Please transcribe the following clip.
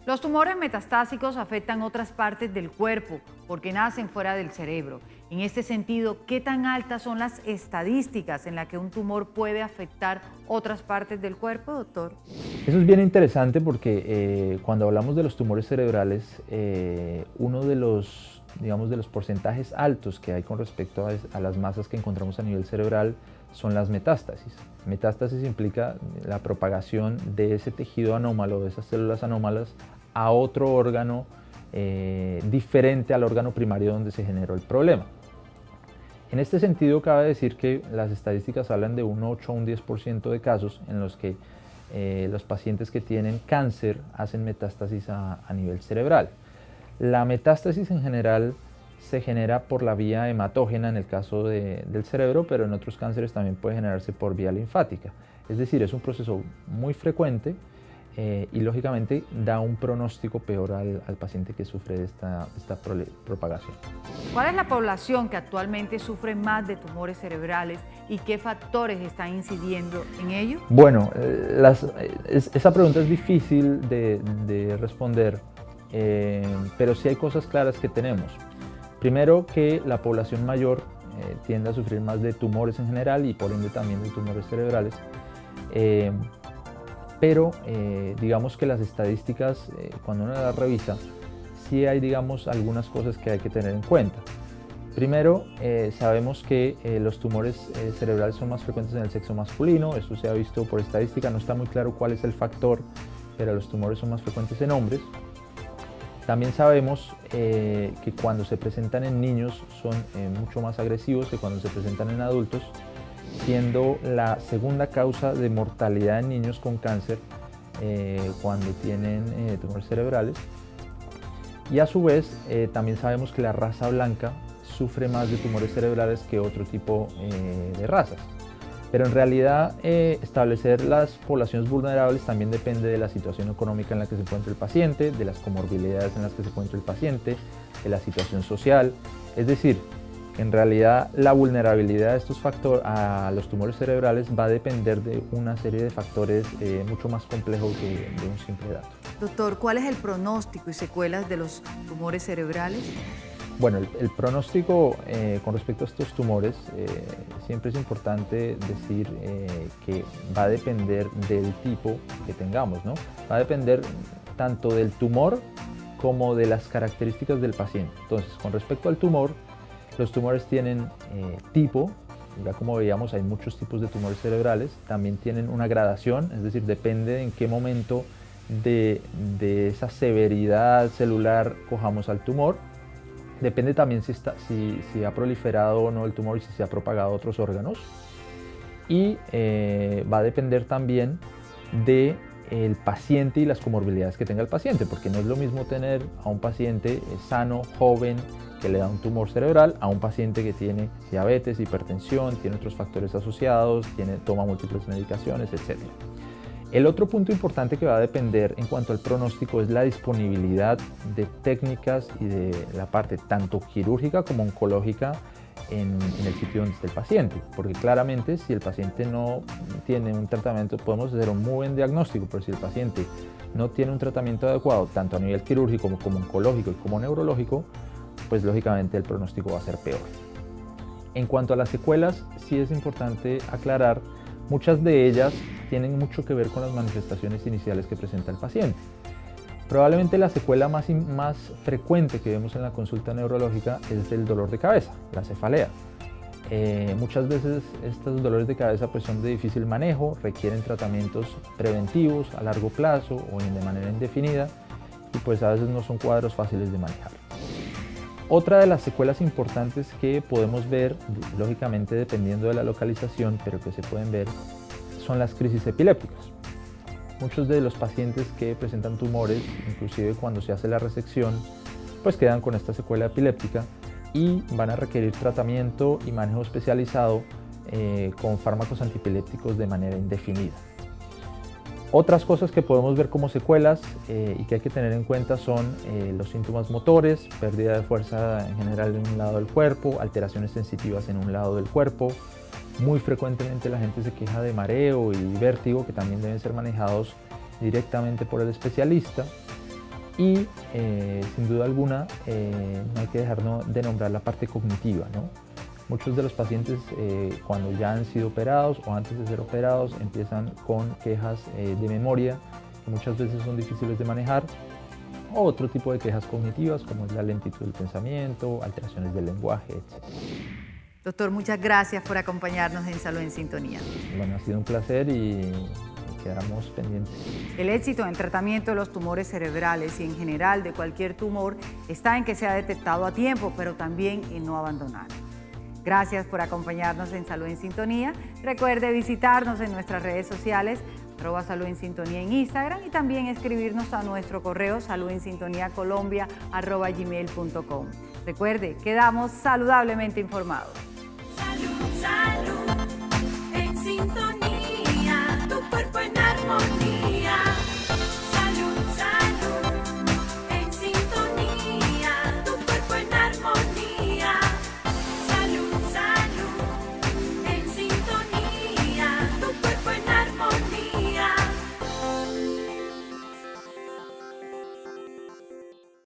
Los tumores metastásicos afectan otras partes del cuerpo porque nacen fuera del cerebro. En este sentido, ¿qué tan altas son las estadísticas en las que un tumor puede afectar otras partes del cuerpo, doctor? Eso es bien interesante porque cuando hablamos de los tumores cerebrales, uno de los, de los porcentajes altos que hay con respecto a las masas que encontramos a nivel cerebral son las metástasis. Metástasis implica la propagación de ese tejido anómalo, de esas células anómalas, a otro órgano diferente al órgano primario donde se generó el problema. En este sentido, cabe decir que las estadísticas hablan de un 8 a un 10% de casos en los que los pacientes que tienen cáncer hacen metástasis a nivel cerebral. La metástasis en general se genera por la vía hematógena en el caso del cerebro, pero en otros cánceres también puede generarse por vía linfática. Es decir, es un proceso muy frecuente y lógicamente da un pronóstico peor al paciente que sufre de esta propagación. ¿Cuál es la población que actualmente sufre más de tumores cerebrales y qué factores están incidiendo en ello? Bueno, esa pregunta es difícil de responder, pero sí hay cosas claras que tenemos. Primero, que la población mayor tiende a sufrir más de tumores en general y por ende también de tumores cerebrales. Pero digamos que las estadísticas, cuando uno las revisa, sí hay algunas cosas que hay que tener en cuenta. Primero, sabemos que los tumores cerebrales son más frecuentes en el sexo masculino, eso se ha visto por estadística, no está muy claro cuál es el factor, pero los tumores son más frecuentes en hombres. También sabemos que cuando se presentan en niños son mucho más agresivos que cuando se presentan en adultos, siendo la segunda causa de mortalidad en niños con cáncer cuando tienen tumores cerebrales. Y a su vez también sabemos que la raza blanca sufre más de tumores cerebrales que otro tipo de razas. Pero en realidad establecer las poblaciones vulnerables también depende de la situación económica en la que se encuentra el paciente, de las comorbilidades en las que se encuentra el paciente, de la situación social. Es decir, en realidad la vulnerabilidad de estos factores a los tumores cerebrales va a depender de una serie de factores mucho más complejos que de un simple dato. Doctor, ¿cuál es el pronóstico y secuelas de los tumores cerebrales? Bueno, el pronóstico con respecto a estos tumores, siempre es importante decir que va a depender del tipo que tengamos, ¿no? Va a depender tanto del tumor como de las características del paciente. Entonces, con respecto al tumor, los tumores tienen tipo, ya como veíamos hay muchos tipos de tumores cerebrales, también tienen una gradación, es decir, depende en qué momento de esa severidad celular cojamos al tumor. Depende también si ha proliferado o no el tumor y si se ha propagado a otros órganos. Y va a depender también del paciente y las comorbilidades que tenga el paciente, porque no es lo mismo tener a un paciente sano, joven, que le da un tumor cerebral, a un paciente que tiene diabetes, hipertensión, tiene otros factores asociados, toma múltiples medicaciones, etc. El otro punto importante que va a depender en cuanto al pronóstico es la disponibilidad de técnicas y de la parte tanto quirúrgica como oncológica en el sitio donde esté el paciente, porque claramente si el paciente no tiene un tratamiento, podemos hacer un muy buen diagnóstico, pero si el paciente no tiene un tratamiento adecuado, tanto a nivel quirúrgico como oncológico y como neurológico, pues lógicamente el pronóstico va a ser peor. En cuanto a las secuelas, sí es importante aclarar, muchas de ellas tienen mucho que ver con las manifestaciones iniciales que presenta el paciente. Probablemente la secuela más frecuente que vemos en la consulta neurológica es el dolor de cabeza, la cefalea. Muchas veces estos dolores de cabeza pues son de difícil manejo, requieren tratamientos preventivos a largo plazo o de manera indefinida y pues a veces no son cuadros fáciles de manejar. Otra de las secuelas importantes que podemos ver, lógicamente dependiendo de la localización, pero que se pueden ver, son las crisis epilépticas. Muchos de los pacientes que presentan tumores, inclusive cuando se hace la resección, pues quedan con esta secuela epiléptica y van a requerir tratamiento y manejo especializado con fármacos antiepilépticos de manera indefinida. Otras cosas que podemos ver como secuelas y que hay que tener en cuenta son los síntomas motores, pérdida de fuerza en general en un lado del cuerpo, alteraciones sensitivas en un lado del cuerpo. Muy frecuentemente la gente se queja de mareo y vértigo, que también deben ser manejados directamente por el especialista. Y sin duda alguna no hay que dejar de nombrar la parte cognitiva, ¿no? Muchos de los pacientes cuando ya han sido operados o antes de ser operados empiezan con quejas de memoria que muchas veces son difíciles de manejar, o otro tipo de quejas cognitivas como es la lentitud del pensamiento, alteraciones del lenguaje, etc. Doctor, muchas gracias por acompañarnos en Salud en Sintonía. Bueno, ha sido un placer y quedamos pendientes. El éxito en el tratamiento de los tumores cerebrales y en general de cualquier tumor está en que sea detectado a tiempo, pero también en no abandonar. Gracias por acompañarnos en Salud en Sintonía. Recuerde visitarnos en nuestras redes sociales, @Salud en Sintonía en Instagram, y también escribirnos a nuestro correo saludensintoniacolombia@gmail.com. Recuerde, quedamos saludablemente informados. Salud, salud, en sintonía.